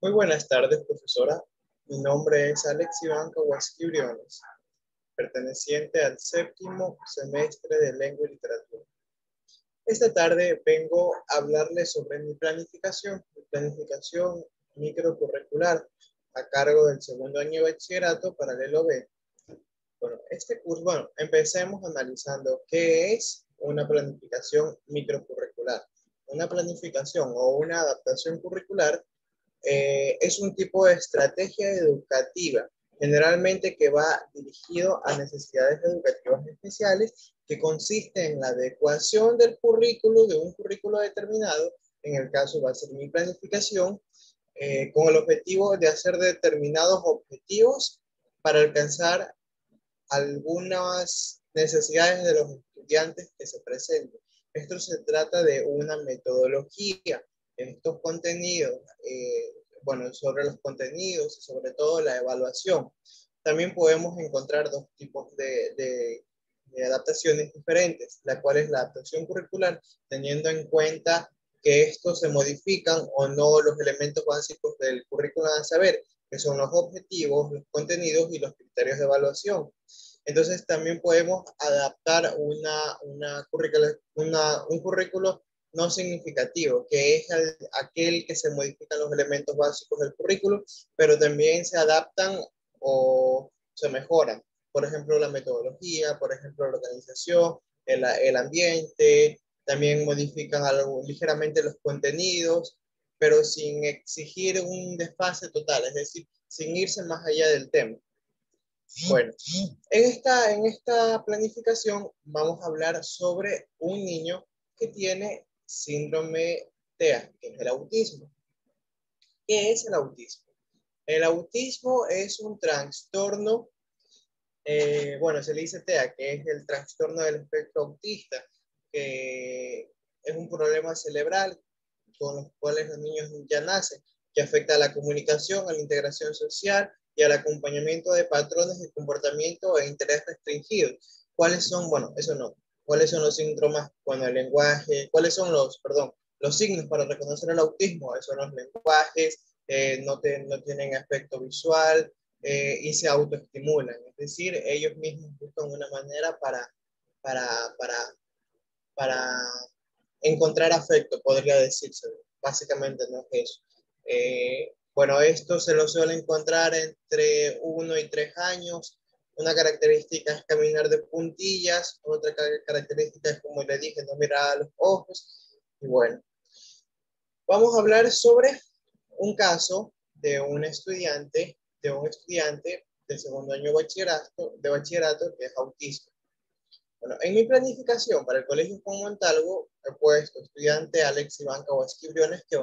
Muy buenas tardes, profesora. Mi nombre es Alex Iván Kowalski Briones, perteneciente al séptimo semestre de Lengua y Literatura. Esta tarde vengo a hablarle sobre mi planificación microcurricular a cargo del segundo año de bachillerato paralelo B. Empecemos analizando qué es una planificación microcurricular. Una planificación o una adaptación curricular es un tipo de estrategia educativa, generalmente que va dirigido a necesidades educativas especiales, que consiste en la adecuación del currículo de un currículo determinado, en el caso va a ser mi planificación, con el objetivo de hacer determinados objetivos para alcanzar algunas necesidades de los estudiantes que se presenten. Esto se trata de una metodología. Estos contenidos, sobre los contenidos y sobre todo la evaluación. También podemos encontrar dos tipos de adaptaciones diferentes, la cual es la adaptación curricular, teniendo en cuenta que estos se modifican o no los elementos básicos del currículo a saber, que son los objetivos, los contenidos y los criterios de evaluación. Entonces también podemos adaptar un currículo no significativo, que es aquel que se modifican los elementos básicos del currículo, pero también se adaptan o se mejoran. Por ejemplo, la metodología, por ejemplo, la organización, el ambiente, también modifican algo, ligeramente los contenidos, pero sin exigir un desfase total, es decir, sin irse más allá del tema. Bueno, en esta planificación vamos a hablar sobre un niño que tiene síndrome TEA, que es el autismo. ¿Qué es el autismo? El autismo es un trastorno, se le dice TEA, que es el trastorno del espectro autista, que es un problema cerebral con los cuales los niños ya nacen, que afecta a la comunicación, a la integración social y al acompañamiento de patrones de comportamiento e interés restringidos. ¿Cuáles son? Bueno, eso no. ¿Cuáles son los síntomas? Bueno, el lenguaje. ¿Cuáles son los signos para reconocer el autismo? Esos son los lenguajes, no tienen aspecto visual y se autoestimulan. Es decir, ellos mismos buscan una manera para, para, para encontrar afecto, podría decirse. Básicamente no es eso. Esto se lo suele encontrar entre 1 y 3 años. Una característica es caminar de puntillas, otra característica es, como le dije, no mirar a los ojos. Y bueno, vamos a hablar sobre un caso de un estudiante del segundo año de bachillerato que es autista. Bueno, en mi planificación para el Colegio Juan Montalvo he puesto estudiante Alex Iván Kowalski Briones, que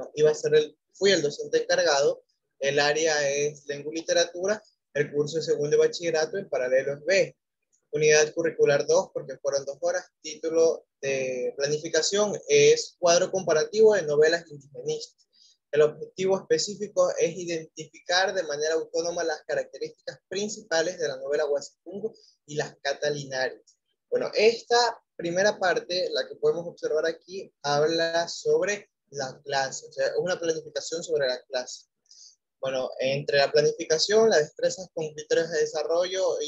fui el docente encargado. El área es Lengua y Literatura, el curso de segundo de bachillerato en paralelo es B. Unidad curricular 2, porque fueron 2 horas. Título de planificación es Cuadro comparativo de novelas indigenistas. El objetivo específico es identificar de manera autónoma las características principales de la novela Guasipungo y las catalinarias. Bueno, esta primera parte, la que podemos observar aquí, habla sobre la clase, o sea, es una planificación sobre la clase. Bueno, entre la planificación, las destrezas con criterios de desarrollo,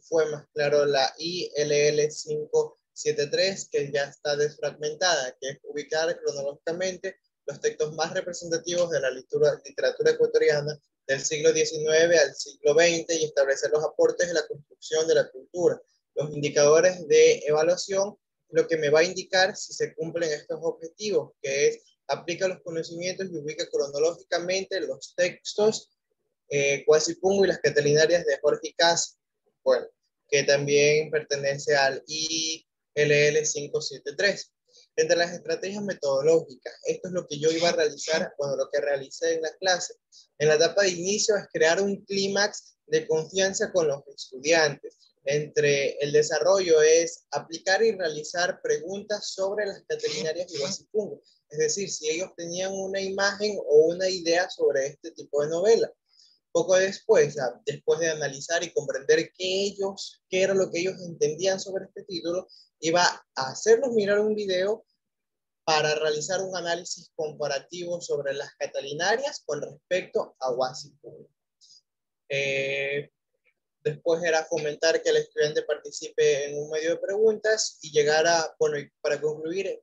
fue más claro la ILL 573, que ya está desfragmentada, que es ubicar cronológicamente los textos más representativos de la literatura ecuatoriana del siglo XIX al siglo XX y establecer los aportes de la construcción de la cultura. Los indicadores de evaluación, lo que me va a indicar si se cumplen estos objetivos, que es aplica los conocimientos y ubica cronológicamente los textos Cuasipungo y las catalinarias de Jorge Cas, bueno, que también pertenece al ILL 573. Entre las estrategias metodológicas, esto es lo que yo iba a realizar, lo que realicé en la clase. En la etapa de inicio es crear un clímax de confianza con los estudiantes. Entre el desarrollo es aplicar y realizar preguntas sobre las catalinarias y Guasipungo. Es decir, si ellos tenían una imagen o una idea sobre este tipo de novela. Poco después, después de analizar y comprender qué era lo que ellos entendían sobre este título, iba a hacerlos mirar un video para realizar un análisis comparativo sobre las catalinarias con respecto a Guasipungo. Después era fomentar que el estudiante participe en un medio de preguntas y llegar a, bueno, y para concluir,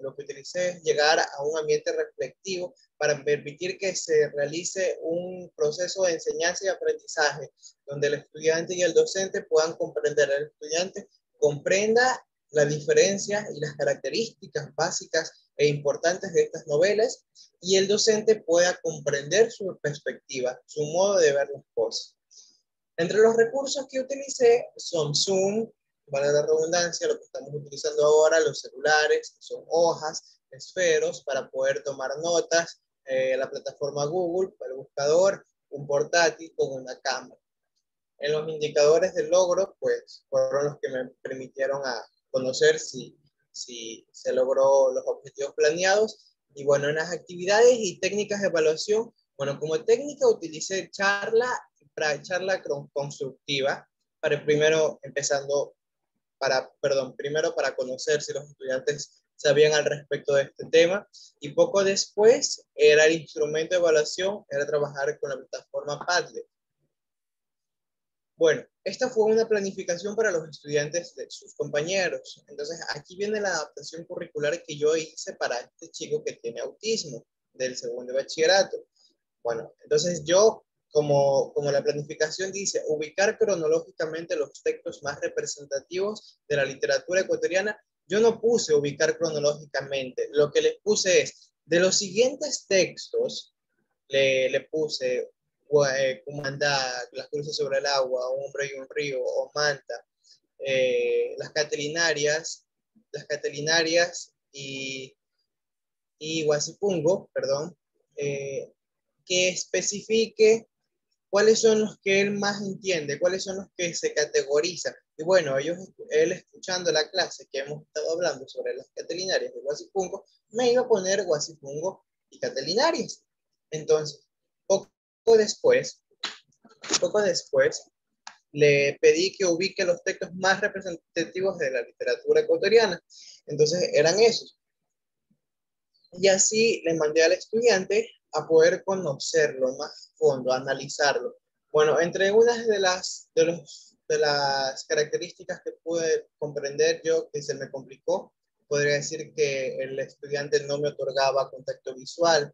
lo que utilicé es llegar a un ambiente reflectivo para permitir que se realice un proceso de enseñanza y aprendizaje, donde el estudiante y el docente puedan comprender, el estudiante comprenda la diferencia y las características básicas e importantes de estas novelas, y el docente pueda comprender su perspectiva, su modo de ver las cosas. Entre los recursos que utilicé son Zoom, vale la redundancia, lo que estamos utilizando ahora, los celulares, son hojas, esferos para poder tomar notas, la plataforma Google, el buscador, un portátil con una cámara. En los indicadores de logro, pues fueron los que me permitieron a conocer si se logró los objetivos planeados. Y bueno, en las actividades y técnicas de evaluación, bueno, como técnica utilicé charla constructiva, para primero primero para conocer si los estudiantes sabían al respecto de este tema, y poco después era el instrumento de evaluación, era trabajar con la plataforma Padlet. Bueno, esta fue una planificación para los estudiantes de sus compañeros. Entonces, aquí viene la adaptación curricular que yo hice para este chico que tiene autismo del segundo de bachillerato. Bueno, entonces yo, como la planificación dice, ubicar cronológicamente los textos más representativos de la literatura ecuatoriana, yo no puse ubicar cronológicamente. Lo que les puse es, de los siguientes textos, le puse Cumandá, Las cruces sobre el agua, Un hombre y un río, o Manta, las Catilinarias y Guasipungo, perdón, que especifique cuáles son los que él más entiende, cuáles son los que se categorizan. Y bueno, él escuchando la clase que hemos estado hablando sobre las Catilinarias de Guasipungo, me iba a poner Guasipungo y Catilinarias. Entonces, poco después, le pedí que ubique los textos más representativos de la literatura ecuatoriana. Entonces, eran esos. Y así le mandé al estudiante a poder conocerlo más a fondo, analizarlo. Bueno, entre unas de las características que pude comprender yo, que se me complicó, podría decir que el estudiante no me otorgaba contacto visual,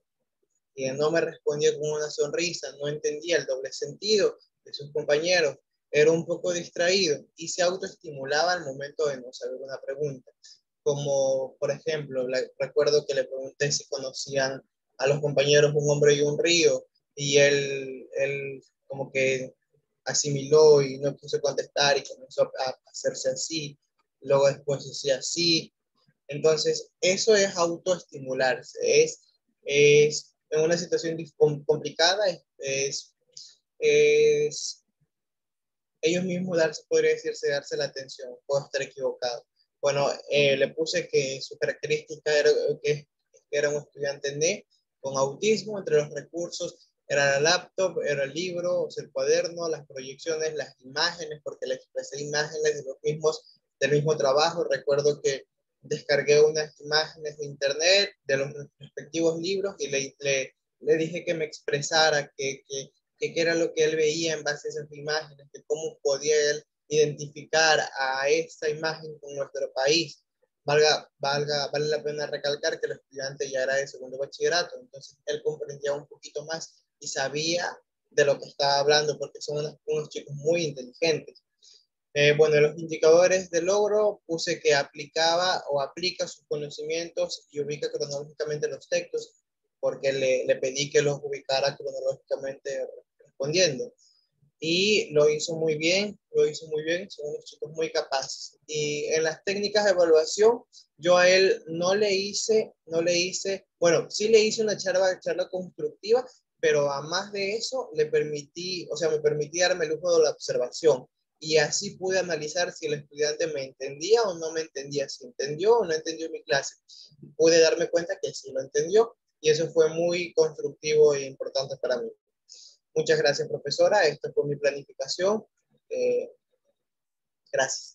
y no me respondía con una sonrisa, no entendía el doble sentido de sus compañeros, era un poco distraído y se autoestimulaba al momento de no saber una pregunta. Como, por ejemplo, recuerdo que le pregunté si conocían a los compañeros Un hombre y un río, y él como que asimiló y no quiso contestar y comenzó a hacerse así, luego después decía así. Entonces, eso es autoestimularse, es en una situación complicada, es ellos mismos podría decirse, darse la atención, puedo estar equivocado. Bueno, le puse que su característica era que era un estudiante NE con autismo. Entre los recursos era la laptop, era el libro, o sea, el cuaderno, las proyecciones, las imágenes, porque le expresé imágenes del mismo trabajo. Recuerdo que descargué unas imágenes de internet de los respectivos libros y le dije que me expresara, qué era lo que él veía en base a esas imágenes, que cómo podía él identificar a esta imagen con nuestro país. Vale la pena recalcar que el estudiante ya era de segundo bachillerato, entonces él comprendía un poquito más y sabía de lo que estaba hablando, porque son unos chicos muy inteligentes. Bueno, en los indicadores de logro puse que aplicaba o aplica sus conocimientos y ubica cronológicamente los textos, porque le pedí que los ubicara cronológicamente respondiendo. Y lo hizo muy bien, son unos chicos muy capaces. Y en las técnicas de evaluación, yo a él bueno, sí le hice una charla constructiva, pero a más de eso me permití darme el lujo de la observación. Y así pude analizar si el estudiante me entendía o no me entendía, si entendió o no entendió mi clase. Pude darme cuenta que sí lo entendió, y eso fue muy constructivo e importante para mí. Muchas gracias, profesora. Esto fue mi planificación. Gracias.